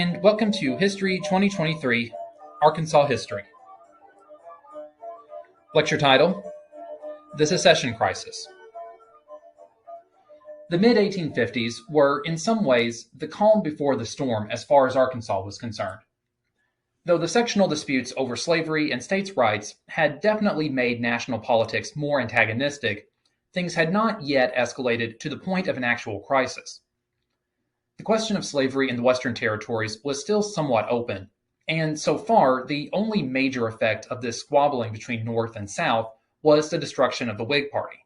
and welcome to History 2023, Arkansas History. Lecture title, The Secession Crisis. The mid-1850s were, in some ways, the calm before the storm as far as Arkansas was concerned. Though the sectional disputes over slavery and states' rights had definitely made national politics more antagonistic, things had not yet escalated to the point of an actual crisis. The question of slavery in the Western Territories was still somewhat open, and so far the only major effect of this squabbling between North and South was the destruction of the Whig Party.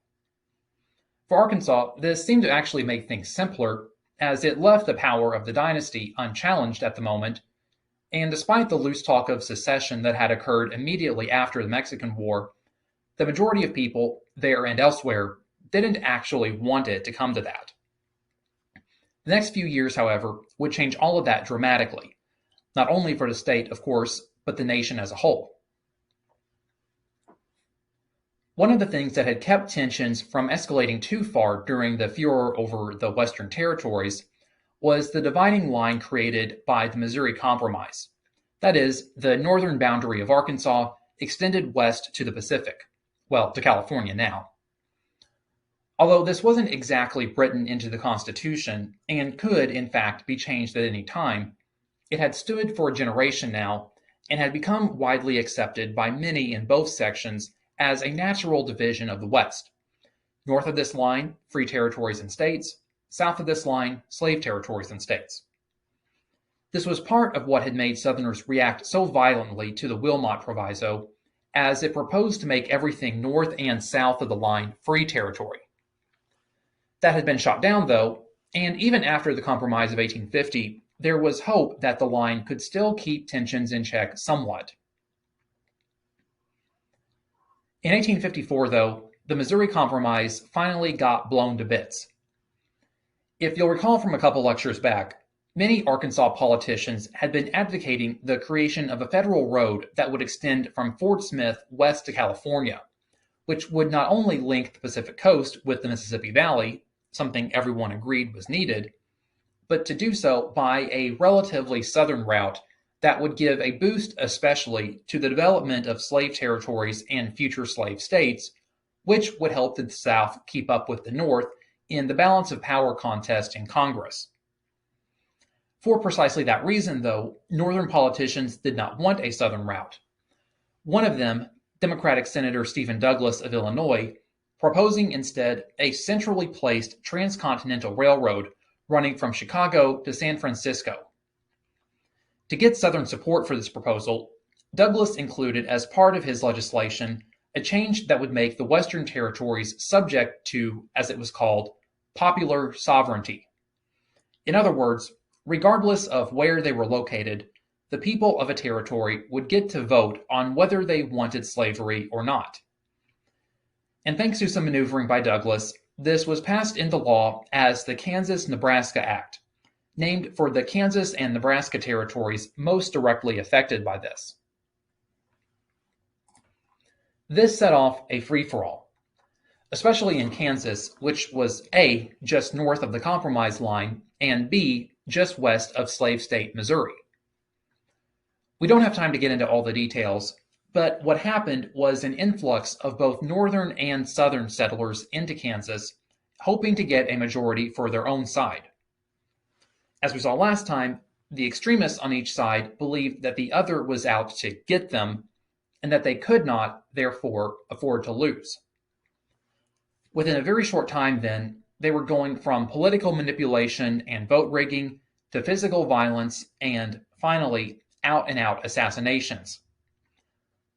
For Arkansas, this seemed to actually make things simpler, as it left the power of the dynasty unchallenged at the moment, and despite the loose talk of secession that had occurred immediately after the Mexican War, the majority of people, there and elsewhere, didn't actually want it to come to that. The next few years, however, would change all of that dramatically, not only for the state, of course, but the nation as a whole. One of the things that had kept tensions from escalating too far during the furor over the Western Territories was the dividing line created by the Missouri Compromise. That is, the northern boundary of Arkansas extended west to the Pacific, well, to California now. Although this wasn't exactly written into the Constitution and could, in fact, be changed at any time, it had stood for a generation now and had become widely accepted by many in both sections as a natural division of the West. North of this line, free territories and states. South of this line, slave territories and states. This was part of what had made Southerners react so violently to the Wilmot Proviso, as it proposed to make everything north and south of the line free territory. That had been shot down, though, and even after the Compromise of 1850, there was hope that the line could still keep tensions in check somewhat. In 1854, though, the Missouri Compromise finally got blown to bits. If you'll recall from a couple lectures back, many Arkansas politicians had been advocating the creation of a federal road that would extend from Fort Smith west to California, which would not only link the Pacific coast with the Mississippi Valley, something everyone agreed was needed, but to do so by a relatively southern route that would give a boost especially to the development of slave territories and future slave states, which would help the South keep up with the North in the balance of power contest in Congress. For precisely that reason, though, Northern politicians did not want a Southern route. One of them, Democratic Senator Stephen Douglas of Illinois, proposing instead a centrally placed transcontinental railroad running from Chicago to San Francisco. To get Southern support for this proposal, Douglas included as part of his legislation a change that would make the Western Territories subject to, as it was called, popular sovereignty. In other words, regardless of where they were located, the people of a territory would get to vote on whether they wanted slavery or not. And thanks to some maneuvering by Douglas, this was passed into law as the Kansas-Nebraska Act, named for the Kansas and Nebraska territories most directly affected by this. This set off a free-for-all, especially in Kansas, which was A, just north of the Compromise line, and B, just west of slave state Missouri. We don't have time to get into all the details, but what happened was an influx of both northern and southern settlers into Kansas, hoping to get a majority for their own side. As we saw last time, the extremists on each side believed that the other was out to get them, and that they could not, therefore, afford to lose. Within a very short time, then, they were going from political manipulation and vote rigging to physical violence and, finally, out-and-out assassinations.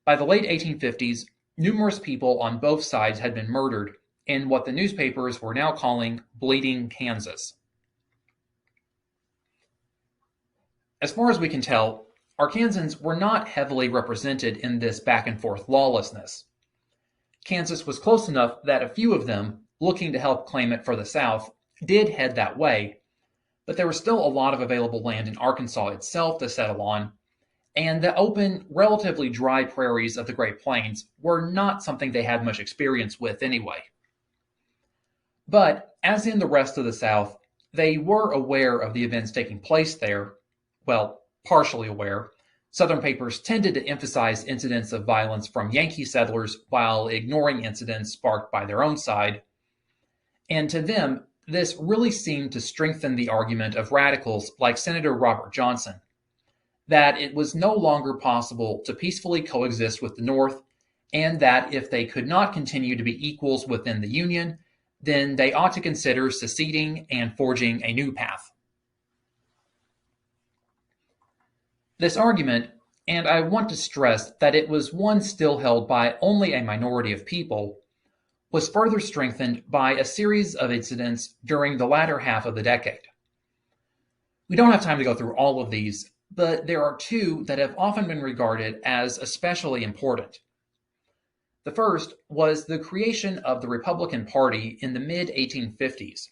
By the late 1850s, numerous people on both sides had been murdered in what the newspapers were now calling Bleeding Kansas. As far as we can tell, Arkansans were not heavily represented in this back-and-forth lawlessness. Kansas was close enough that a few of them, looking to help claim it for the South, did head that way, but there was still a lot of available land in Arkansas itself to settle on, and the open, relatively dry prairies of the Great Plains were not something they had much experience with anyway. But, as in the rest of the South, they were aware of the events taking place there, well, partially aware, Southern papers tended to emphasize incidents of violence from Yankee settlers while ignoring incidents sparked by their own side. And to them, this really seemed to strengthen the argument of radicals like Senator Robert Johnson that it was no longer possible to peacefully coexist with the North, and that if they could not continue to be equals within the Union, then they ought to consider seceding and forging a new path. This argument, and I want to stress that it was one still held by only a minority of people, was further strengthened by a series of incidents during the latter half of the decade. We don't have time to go through all of these, but there are two that have often been regarded as especially important. The first was the creation of the Republican Party in the mid-1850s,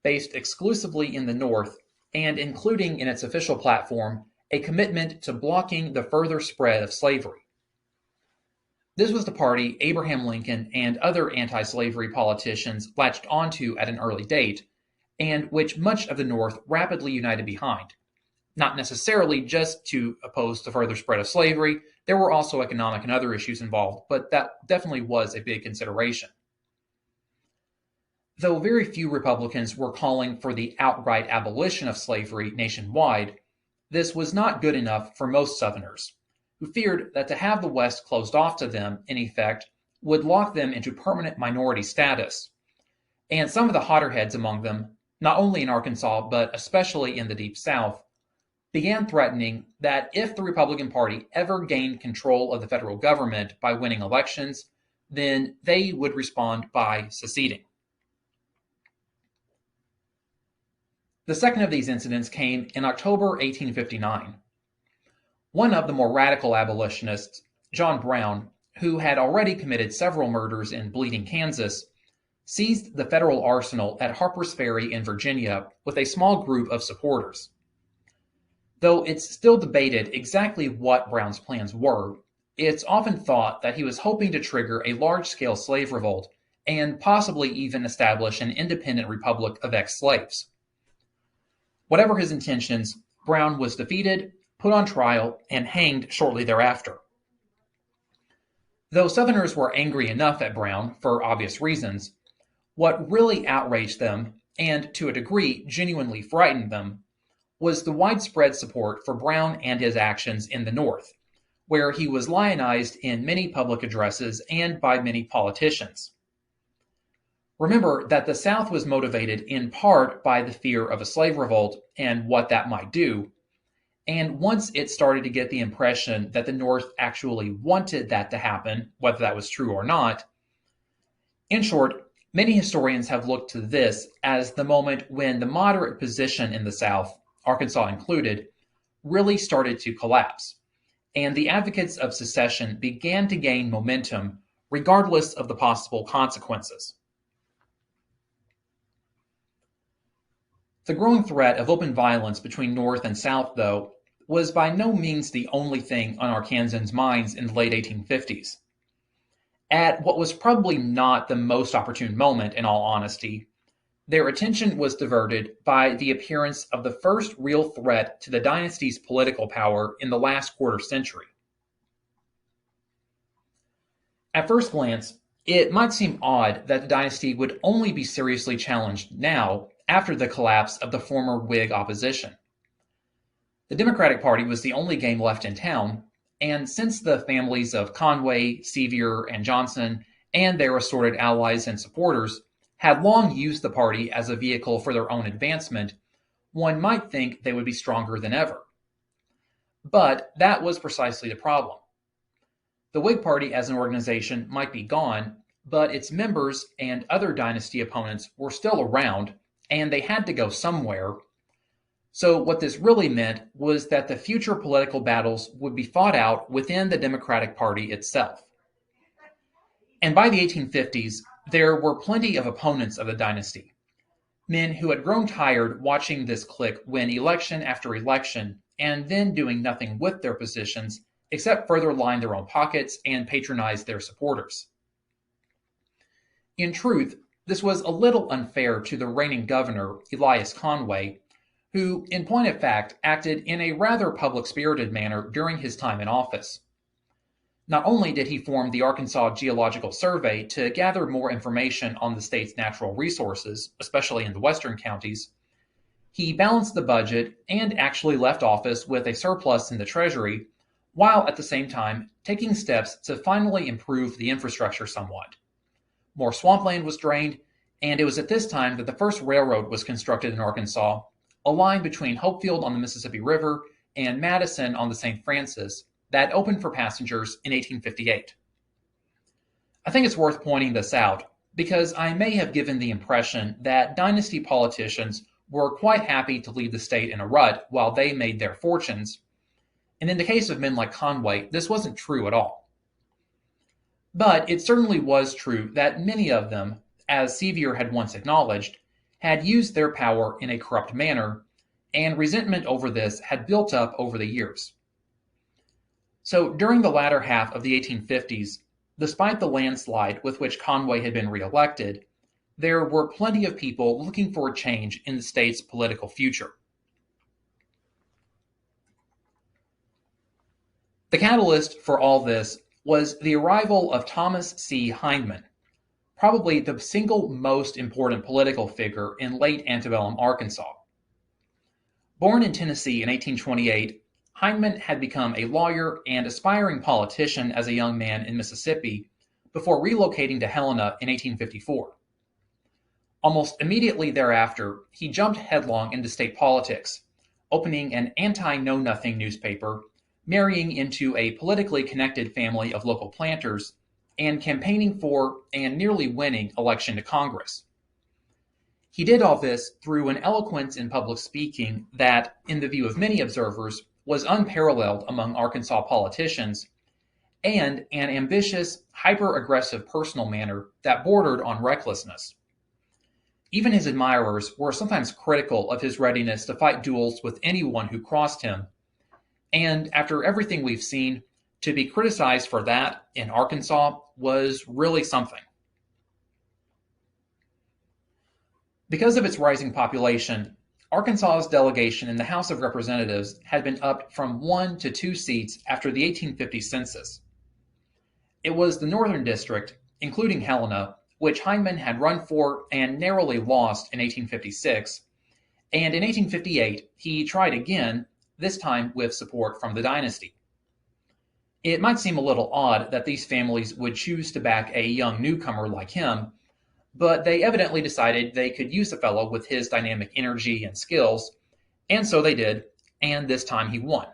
based exclusively in the North and including in its official platform a commitment to blocking the further spread of slavery. This was the party Abraham Lincoln and other anti-slavery politicians latched onto at an early date, and which much of the North rapidly united behind. Not necessarily just to oppose the further spread of slavery, there were also economic and other issues involved, but that definitely was a big consideration. Though very few Republicans were calling for the outright abolition of slavery nationwide, this was not good enough for most Southerners, who feared that to have the West closed off to them, in effect, would lock them into permanent minority status. And some of the hotter heads among them, not only in Arkansas but especially in the Deep South, began threatening that if the Republican Party ever gained control of the federal government by winning elections, then they would respond by seceding. The second of these incidents came in October 1859. One of the more radical abolitionists, John Brown, who had already committed several murders in Bleeding, Kansas, seized the federal arsenal at Harper's Ferry in Virginia with a small group of supporters. Though it's still debated exactly what Brown's plans were, it's often thought that he was hoping to trigger a large-scale slave revolt and possibly even establish an independent republic of ex-slaves. Whatever his intentions, Brown was defeated, put on trial, and hanged shortly thereafter. Though Southerners were angry enough at Brown for obvious reasons, what really outraged them, and to a degree genuinely frightened them, was the widespread support for Brown and his actions in the North, where he was lionized in many public addresses and by many politicians. Remember that the South was motivated in part by the fear of a slave revolt and what that might do, and once it started to get the impression that the North actually wanted that to happen, whether that was true or not. In short, many historians have looked to this as the moment when the moderate position in the South, Arkansas included, really started to collapse, and the advocates of secession began to gain momentum regardless of the possible consequences. The growing threat of open violence between North and South, though, was by no means the only thing on Arkansans' minds in the late 1850s. At what was probably not the most opportune moment, in all honesty, their attention was diverted by the appearance of the first real threat to the dynasty's political power in the last quarter century. At first glance, it might seem odd that the dynasty would only be seriously challenged now, after the collapse of the former Whig opposition. The Democratic Party was the only game left in town, and since the families of Conway, Sevier, and Johnson, and their assorted allies and supporters, had long used the party as a vehicle for their own advancement, one might think they would be stronger than ever. But that was precisely the problem. The Whig Party as an organization might be gone, but its members and other dynasty opponents were still around, and they had to go somewhere. So what this really meant was that the future political battles would be fought out within the Democratic Party itself. And by the 1850s, there were plenty of opponents of the dynasty, men who had grown tired watching this clique win election after election and then doing nothing with their positions except further line their own pockets and patronize their supporters. In truth, this was a little unfair to the reigning governor, Elias Conway, who, in point of fact, acted in a rather public-spirited manner during his time in office. Not only did he form the Arkansas Geological Survey to gather more information on the state's natural resources, especially in the western counties, he balanced the budget and actually left office with a surplus in the Treasury, while at the same time taking steps to finally improve the infrastructure somewhat. More swampland was drained, and it was at this time that the first railroad was constructed in Arkansas, a line between Hopefield on the Mississippi River and Madison on the St. Francis that opened for passengers in 1858. I think it's worth pointing this out because I may have given the impression that dynasty politicians were quite happy to leave the state in a rut while they made their fortunes, and in the case of men like Conway, this wasn't true at all. But it certainly was true that many of them, as Sevier had once acknowledged, had used their power in a corrupt manner, and resentment over this had built up over the years. So during the latter half of the 1850s, despite the landslide with which Conway had been reelected, there were plenty of people looking for a change in the state's political future. The catalyst for all this was the arrival of Thomas C. Hindman, probably the single most important political figure in late antebellum Arkansas. Born in Tennessee in 1828, Hindman had become a lawyer and aspiring politician as a young man in Mississippi before relocating to Helena in 1854. Almost immediately thereafter, he jumped headlong into state politics, opening an anti-know-nothing newspaper, marrying into a politically connected family of local planters, and campaigning for and nearly winning election to Congress. He did all this through an eloquence in public speaking that, in the view of many observers, was unparalleled among Arkansas politicians, and an ambitious, hyper-aggressive personal manner that bordered on recklessness. Even his admirers were sometimes critical of his readiness to fight duels with anyone who crossed him, and after everything we've seen, to be criticized for that in Arkansas was really something. Because of its rising population, Arkansas's delegation in the House of Representatives had been upped from 1 to 2 seats after the 1850 census. It was the Northern District, including Helena, which Hindman had run for and narrowly lost in 1856, and in 1858 he tried again, this time with support from the dynasty. It might seem a little odd that these families would choose to back a young newcomer like him, but they evidently decided they could use a fellow with his dynamic energy and skills, and so they did, and this time he won.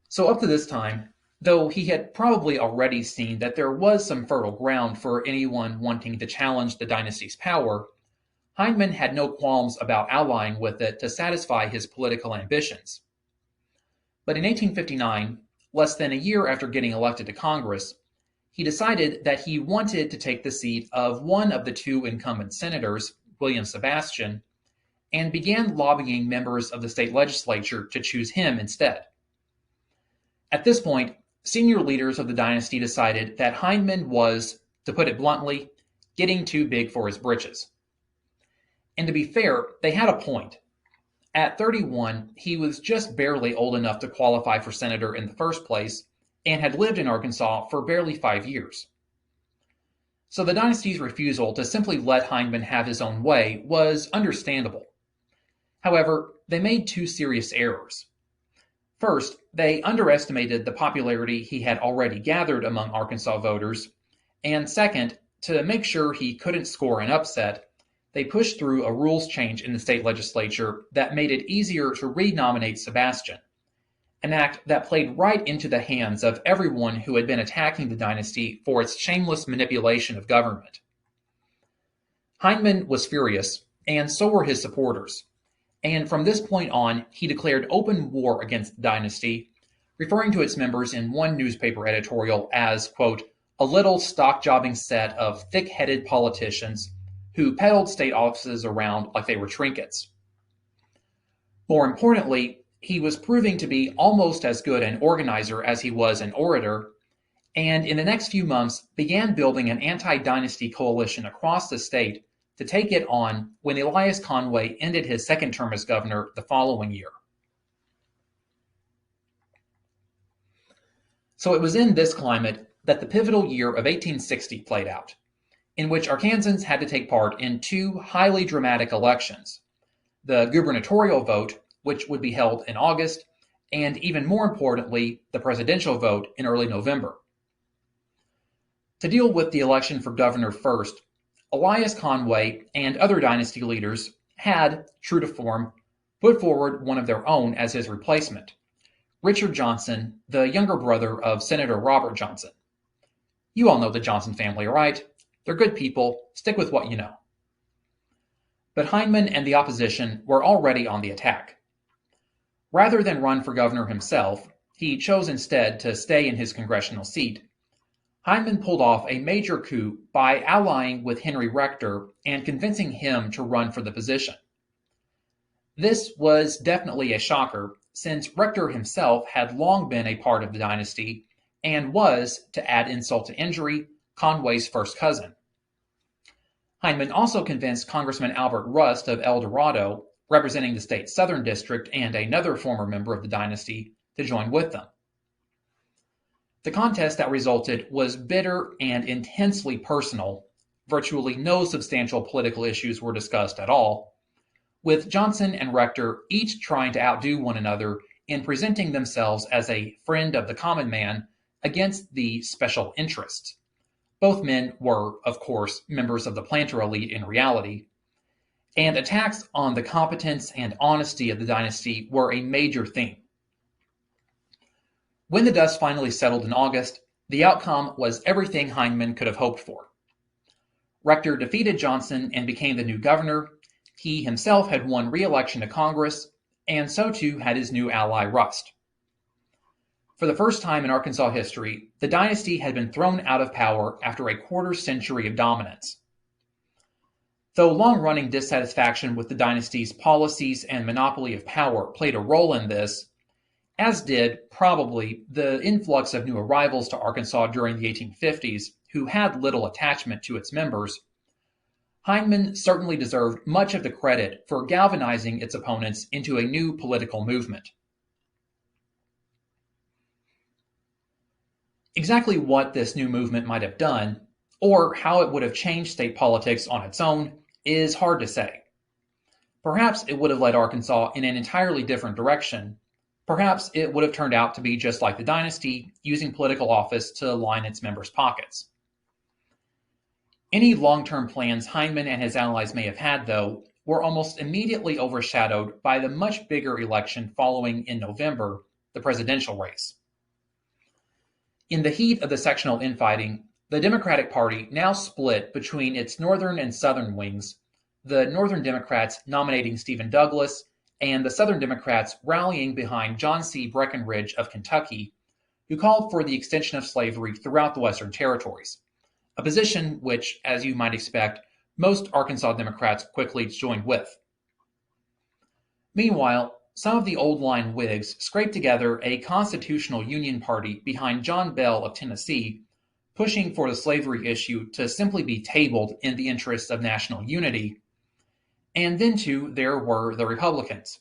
So up to this time, though he had probably already seen that there was some fertile ground for anyone wanting to challenge the dynasty's power, Hindman had no qualms about allying with it to satisfy his political ambitions. But in 1859, less than a year after getting elected to Congress, he decided that he wanted to take the seat of one of the 2 incumbent senators, William Sebastian, and began lobbying members of the state legislature to choose him instead. At this point, senior leaders of the dynasty decided that Hindman was, to put it bluntly, getting too big for his britches. And to be fair, they had a point. At 31, he was just barely old enough to qualify for senator in the first place, and had lived in Arkansas for barely 5 years. So the dynasty's refusal to simply let Hindman have his own way was understandable. However, they made 2 serious errors. First, they underestimated the popularity he had already gathered among Arkansas voters, and second, to make sure he couldn't score an upset, they pushed through a rules change in the state legislature that made it easier to renominate Sebastian, an act that played right into the hands of everyone who had been attacking the dynasty for its shameless manipulation of government. Hindman was furious, and so were his supporters, and from this point on, he declared open war against the dynasty, referring to its members in one newspaper editorial as, quote, a little stock-jobbing set of thick-headed politicians who peddled state offices around like they were trinkets. More importantly, he was proving to be almost as good an organizer as he was an orator, and in the next few months began building an anti-dynasty coalition across the state to take it on when Elias Conway ended his second term as governor the following year. So it was in this climate that the pivotal year of 1860 played out, in which Arkansans had to take part in two highly dramatic elections: the gubernatorial vote, which would be held in August, and even more importantly, the presidential vote in early November. To deal with the election for governor first, Elias Conway and other dynasty leaders had, true to form, put forward one of their own as his replacement, Richard Johnson, the younger brother of Senator Robert Johnson. You all know the Johnson family, right? They're good people. Stick with what you know. But Heinemann and the opposition were already on the attack. Rather than run for governor himself, he chose instead to stay in his congressional seat. Heinemann pulled off a major coup by allying with Henry Rector and convincing him to run for the position. This was definitely a shocker, since Rector himself had long been a part of the dynasty and was, to add insult to injury, Conway's first cousin. Heinemann also convinced Congressman Albert Rust of El Dorado, representing the state's southern district and another former member of the dynasty, to join with them. The contest that resulted was bitter and intensely personal. Virtually no substantial political issues were discussed at all, with Johnson and Rector each trying to outdo one another in presenting themselves as a friend of the common man against the special interests. Both men were, of course, members of the planter elite in reality, and attacks on the competence and honesty of the dynasty were a major theme. When the dust finally settled in August, the outcome was everything Heinemann could have hoped for. Rector defeated Johnson and became the new governor. He himself had won re-election to Congress, and so too had his new ally Rust. For the first time in Arkansas history, the dynasty had been thrown out of power after a quarter century of dominance. Though long-running dissatisfaction with the dynasty's policies and monopoly of power played a role in this, as did, probably, the influx of new arrivals to Arkansas during the 1850s who had little attachment to its members, Heinemann certainly deserved much of the credit for galvanizing its opponents into a new political movement. Exactly what this new movement might have done, or how it would have changed state politics on its own, is hard to say. Perhaps it would have led Arkansas in an entirely different direction. Perhaps it would have turned out to be just like the dynasty, using political office to line its members' pockets. Any long-term plans Heinemann and his allies may have had, though, were almost immediately overshadowed by the much bigger election following in November, the presidential race. In the heat of the sectional infighting, the Democratic Party now split between its northern and southern wings, the Northern Democrats nominating Stephen Douglas, and the Southern Democrats rallying behind John C. Breckinridge of Kentucky, who called for the extension of slavery throughout the Western Territories, a position which, as you might expect, most Arkansas Democrats quickly joined with. Meanwhile, some of the old-line Whigs scraped together a constitutional Union party behind John Bell of Tennessee, pushing for the slavery issue to simply be tabled in the interests of national unity. And then, too, there were the Republicans,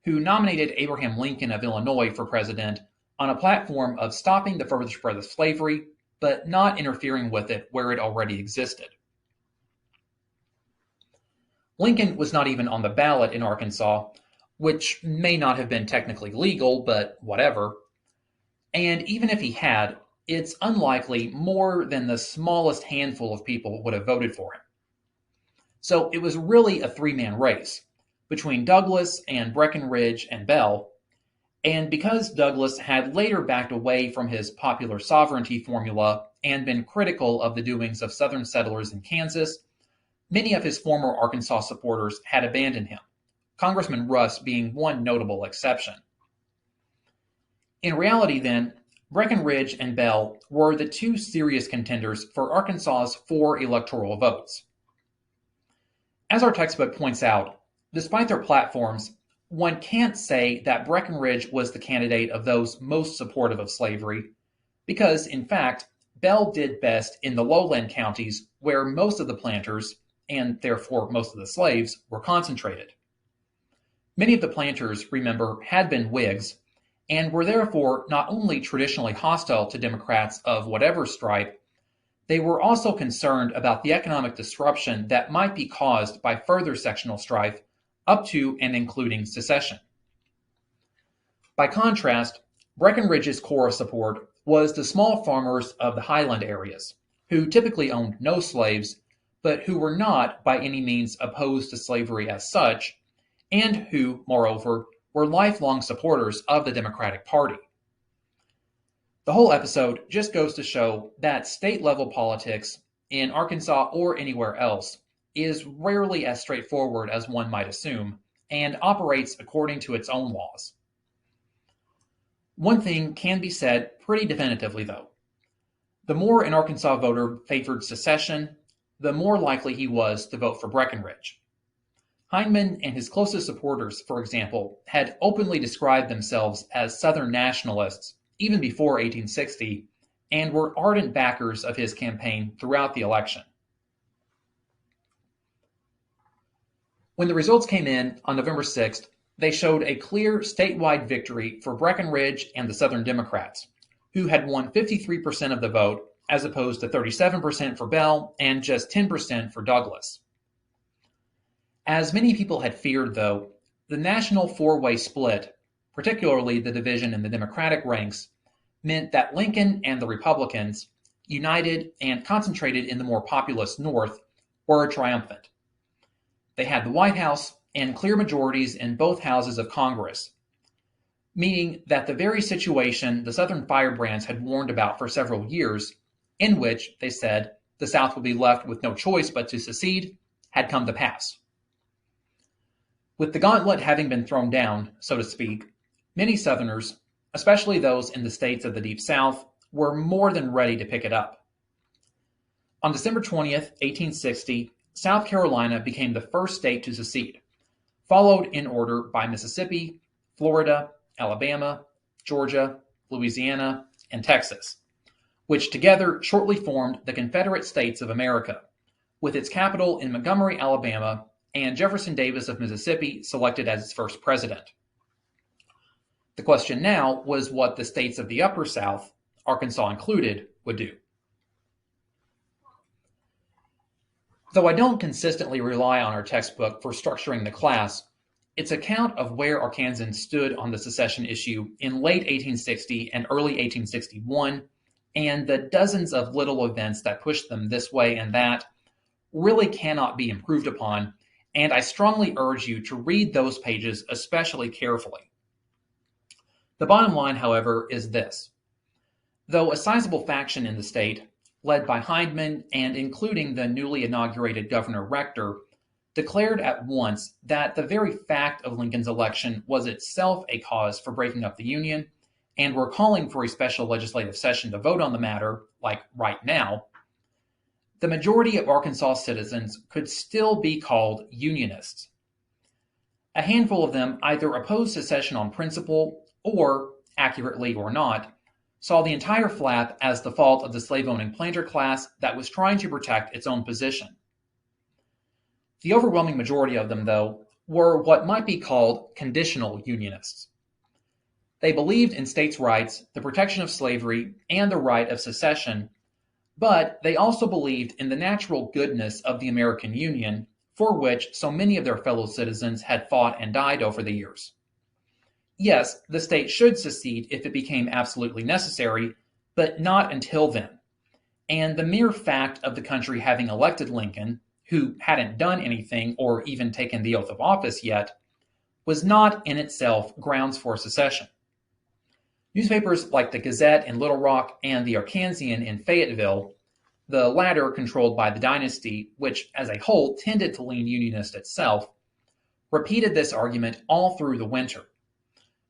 who nominated Abraham Lincoln of Illinois for president on a platform of stopping the further spread of slavery, but not interfering with it where it already existed. Lincoln was not even on the ballot in Arkansas, which may not have been technically legal, but whatever. And even if he had, it's unlikely more than the smallest handful of people would have voted for him. So it was really a three-man race between Douglas and Breckinridge and Bell, and because Douglas had later backed away from his popular sovereignty formula and been critical of the doings of Southern settlers in Kansas, many of his former Arkansas supporters had abandoned him, Congressman Rust being one notable exception. In reality, then, Breckinridge and Bell were the two serious contenders for Arkansas's 4 electoral votes. As our textbook points out, despite their platforms, one can't say that Breckinridge was the candidate of those most supportive of slavery, because, in fact, Bell did best in the lowland counties where most of the planters, and therefore most of the slaves, were concentrated. Many of the planters, remember, had been Whigs, and were therefore not only traditionally hostile to Democrats of whatever stripe, they were also concerned about the economic disruption that might be caused by further sectional strife up to and including secession. By contrast, Breckinridge's core of support was the small farmers of the highland areas, who typically owned no slaves, but who were not by any means opposed to slavery as such, and who, moreover, were lifelong supporters of the Democratic Party. The whole episode just goes to show that state-level politics, in Arkansas or anywhere else, is rarely as straightforward as one might assume, and operates according to its own laws. One thing can be said pretty definitively, though. The more an Arkansas voter favored secession, the more likely he was to vote for Breckinridge. Hindman and his closest supporters, for example, had openly described themselves as Southern nationalists even before 1860, and were ardent backers of his campaign throughout the election. When the results came in on November 6th, they showed a clear statewide victory for Breckinridge and the Southern Democrats, who had won 53% of the vote, as opposed to 37% for Bell and just 10% for Douglas. As many people had feared, though, the national four-way split, particularly the division in the Democratic ranks, meant that Lincoln and the Republicans, united and concentrated in the more populous North, were triumphant. They had the White House and clear majorities in both houses of Congress, meaning that the very situation the Southern firebrands had warned about for several years, in which, they said, the South would be left with no choice but to secede, had come to pass. With the gauntlet having been thrown down, so to speak, many Southerners, especially those in the states of the Deep South, were more than ready to pick it up. On December 20th, 1860, South Carolina became the first state to secede, followed in order by Mississippi, Florida, Alabama, Georgia, Louisiana, and Texas, which together shortly formed the Confederate States of America, with its capital in Montgomery, Alabama, and Jefferson Davis of Mississippi selected as its first president. The question now was what the states of the Upper South, Arkansas included, would do. Though I don't consistently rely on our textbook for structuring the class, its account of where Arkansans stood on the secession issue in late 1860 and early 1861, and the dozens of little events that pushed them this way and that, really cannot be improved upon, and I strongly urge you to read those pages especially carefully. The bottom line, however, is this. Though a sizable faction in the state, led by Hindman and including the newly inaugurated Governor Rector, declared at once that the very fact of Lincoln's election was itself a cause for breaking up the Union, and were calling for a special legislative session to vote on the matter, like right now, the majority of Arkansas citizens could still be called Unionists. A handful of them either opposed secession on principle or, accurately or not, saw the entire flap as the fault of the slave-owning planter class that was trying to protect its own position. The overwhelming majority of them, though, were what might be called conditional Unionists. They believed in states' rights, the protection of slavery, and the right of secession, but they also believed in the natural goodness of the American Union, for which so many of their fellow citizens had fought and died over the years. Yes, the state should secede if it became absolutely necessary, but not until then. And the mere fact of the country having elected Lincoln, who hadn't done anything or even taken the oath of office yet, was not in itself grounds for secession. Newspapers like the Gazette in Little Rock and the Arkansian in Fayetteville, the latter controlled by the dynasty, which as a whole tended to lean Unionist itself, repeated this argument all through the winter.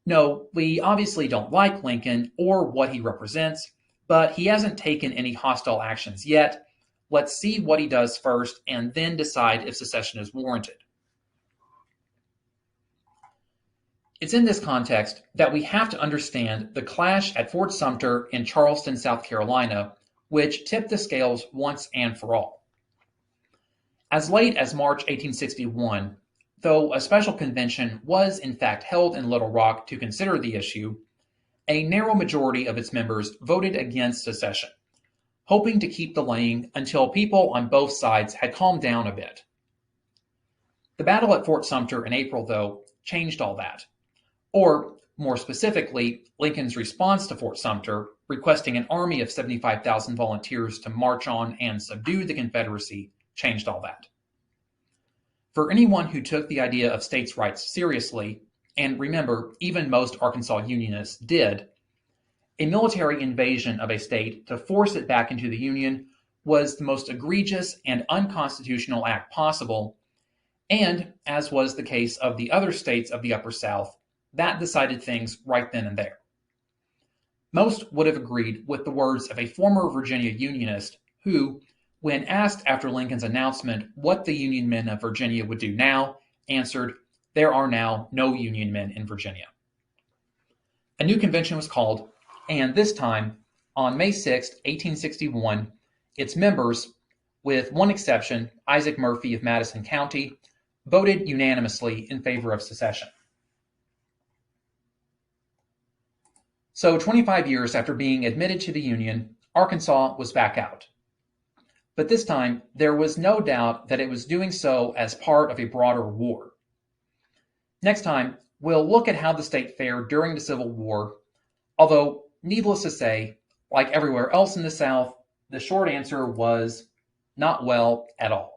No, we obviously don't like Lincoln or what he represents, but he hasn't taken any hostile actions yet. Let's see what he does first and then decide if secession is warranted. It's in this context that we have to understand the clash at Fort Sumter in Charleston, South Carolina, which tipped the scales once and for all. As late as March 1861, though a special convention was in fact held in Little Rock to consider the issue, a narrow majority of its members voted against secession, hoping to keep delaying until people on both sides had calmed down a bit. The battle at Fort Sumter in April, though, changed all that. Or, more specifically, Lincoln's response to Fort Sumter, requesting an army of 75,000 volunteers to march on and subdue the Confederacy, changed all that. For anyone who took the idea of states' rights seriously, and remember, even most Arkansas Unionists did, a military invasion of a state to force it back into the Union was the most egregious and unconstitutional act possible, and, as was the case of the other states of the Upper South, that decided things right then and there. Most would have agreed with the words of a former Virginia Unionist who, when asked after Lincoln's announcement what the Union men of Virginia would do now, answered, "There are now no Union men in Virginia." A new convention was called, and this time, on May 6, 1861, its members, with one exception, Isaac Murphy of Madison County, voted unanimously in favor of secession. So 25 years after being admitted to the Union, Arkansas was back out. But this time, there was no doubt that it was doing so as part of a broader war. Next time, we'll look at how the state fared during the Civil War, although, needless to say, like everywhere else in the South, the short answer was not well at all.